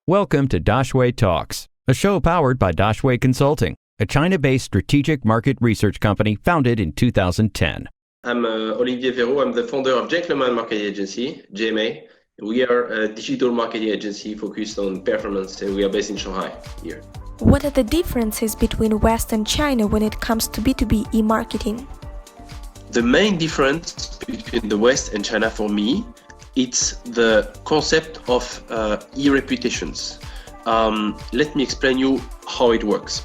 Welcome to Daxue Talks, a show powered by Daxue Consulting, a China-based strategic market research company founded in 2010. I'm Olivier Verot. I'm the founder of Gentleman Marketing Agency, GMA. We are a digital marketing agency focused on performance, and we are based in Shanghai here. What are the differences between West and China when it comes to B2B e-marketing? The main difference between the West and China for me, it's the concept of e-reputations. Let me explain you how it works.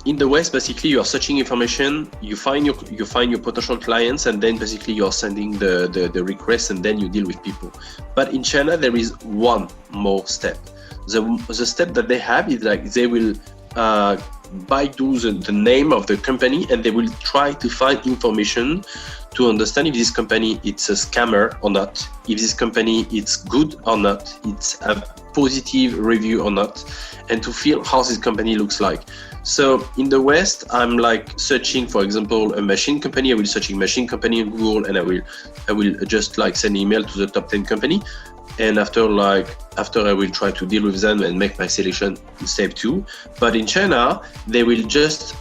In the West, basically, you are searching information, you find your potential clients, and then basically you are sending the request, and then you deal with people. But in China, there is one more step. The step that they have is like they will Baidu the name of the company, and they will try to find information to understand if this company it's a scammer or not, if this company it's good or not, it's a positive review or not, and to feel how this company looks like. So in the West, I'm like searching, for example, a machine company. I will searching machine company in Google, and I will just like send email to the top 10 company. And after I will try to deal with them and make my selection in step 2. But in China, they will just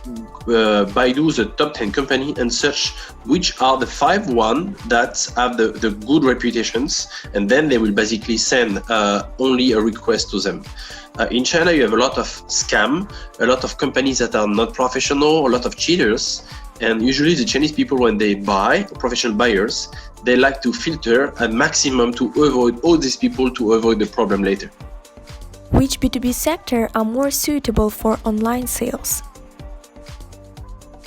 Baidu the top 10 company and search which are the 5 ones that have the good reputations, and then they will basically send only a request to them. In China, you have a lot of scam, a lot of companies that are not professional, a lot of cheaters. And usually the Chinese people, when they buy, professional buyers, they like to filter a maximum to avoid all these people to avoid the problem later. Which B2B sector are more suitable for online sales?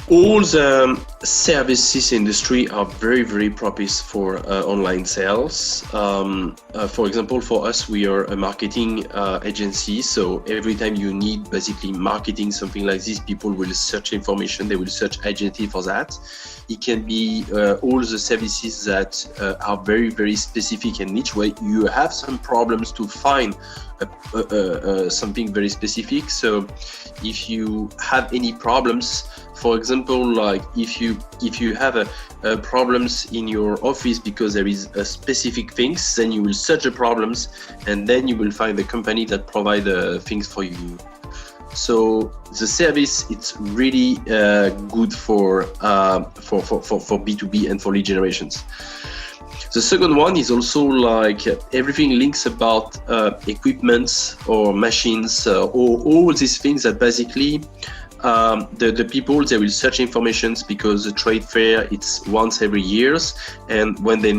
All the services industry are very, very propitious for online sales. For example, for us, we are a marketing agency. So every time you need basically marketing, something like this, people will search information. They will search agency for that. It can be all the services that are very, very specific and niche, where you have some problems to find something very specific. So if you have any problems, for example, like if you have a problems in your office because there is a specific things, then you will search the problems, and then you will find the company that provide the things for you. So the service, it's really good for B2B and for lead generations. The second one is also like everything links about equipments or machines or all these things that basically the people, they will search informations because the trade fair, it's once every years, and when they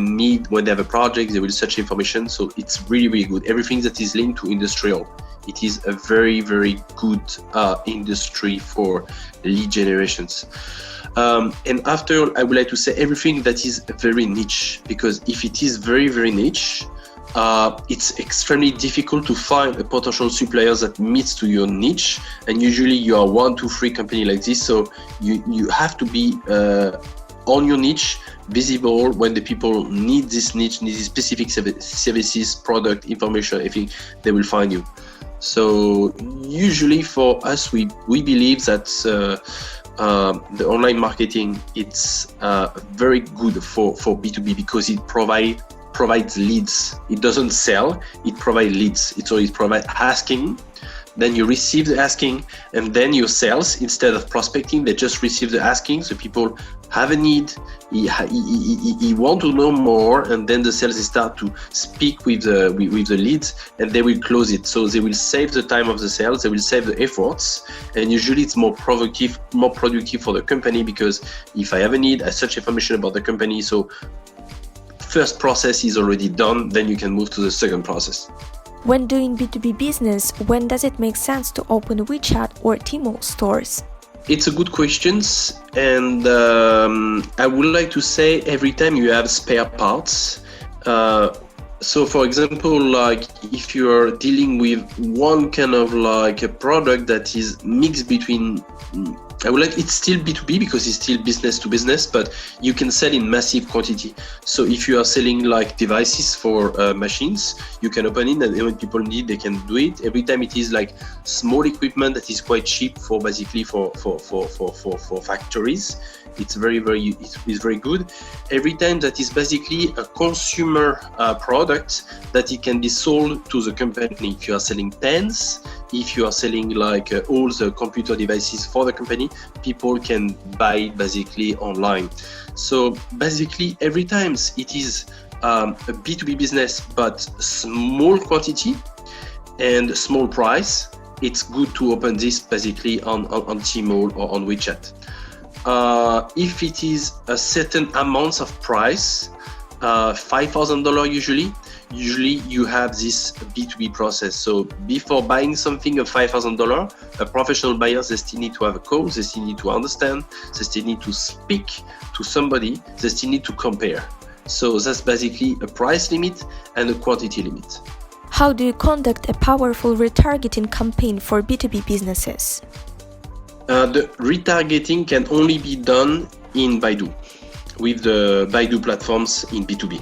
have a project, they will search information. So it's really, really good. Everything that is linked to industrial, it is a very, very good industry for lead generations. And after, I would like to say everything that is very niche, because if it is very, very niche, it's extremely difficult to find a potential supplier that meets to your niche, and usually you are 1, 2, 3 company like this. So you have to be on your niche, visible when the people need this niche, need these specific services, product, information. I think they will find you. So usually for us, we believe that the online marketing, it's very good for B2B because it provides leads. It doesn't sell, it provides leads. It provides asking, then you receive the asking, and then your sales, instead of prospecting, they just receive the asking. So people have a need, he want to know more, and then the sales start to speak with the leads, and they will close it. So they will save the time of the sales, they will save the efforts, and usually it's more productive for the company, because if I have a need, I search information about the company. So first process is already done, then you can move to the second process. When doing B2B business, when does it make sense to open WeChat or Tmall stores? It's a good question, and I would like to say every time you have spare parts. So for example, like if you are dealing with one kind of like a product that is mixed between It's still B2B because it's still business to business, but you can sell in massive quantity. So if you are selling like devices for machines, you can open it, and when people need, they can do it. Every time it is like small equipment that is quite cheap for basically for factories. It's very good. Every time that is basically a consumer product that it can be sold to the company. If you are selling pens, if you are selling like all the computer devices for the company, people can buy it basically online. So basically every time it is a B2B business, but small quantity and small price, it's good to open this basically on Tmall or on WeChat. If it is a certain amount of price, $5,000 usually you have this B2B process. So before buying something of $5,000, a professional buyer, they still need to have a call, they still need to understand, they still need to speak to somebody, they still need to compare. So that's basically a price limit and a quantity limit. How do you conduct a powerful retargeting campaign for B2B businesses? The retargeting can only be done in Baidu, with the Baidu platforms in B2B.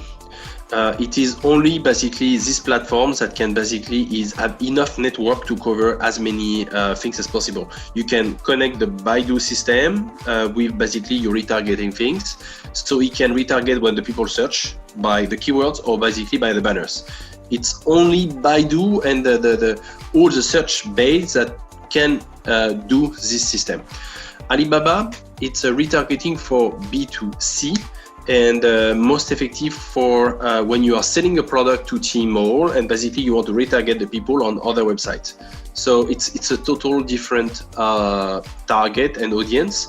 It is only basically these platforms that can basically have enough network to cover as many things as possible. You can connect the Baidu system with basically your retargeting things. So it can retarget when the people search by the keywords or basically by the banners. It's only Baidu and all the search base that can do this system. Alibaba, it's a retargeting for B2C and most effective for when you are selling a product to Tmall and basically you want to retarget the people on other websites. So it's a total different target and audience.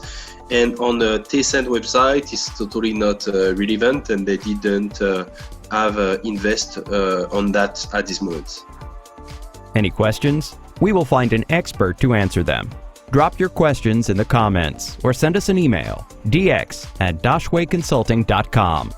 And on the Tencent website, it's totally not relevant, and they didn't have invest on that at this moment. Any questions? We will find an expert to answer them. Drop your questions in the comments or send us an email, dx@daxueconsulting.com.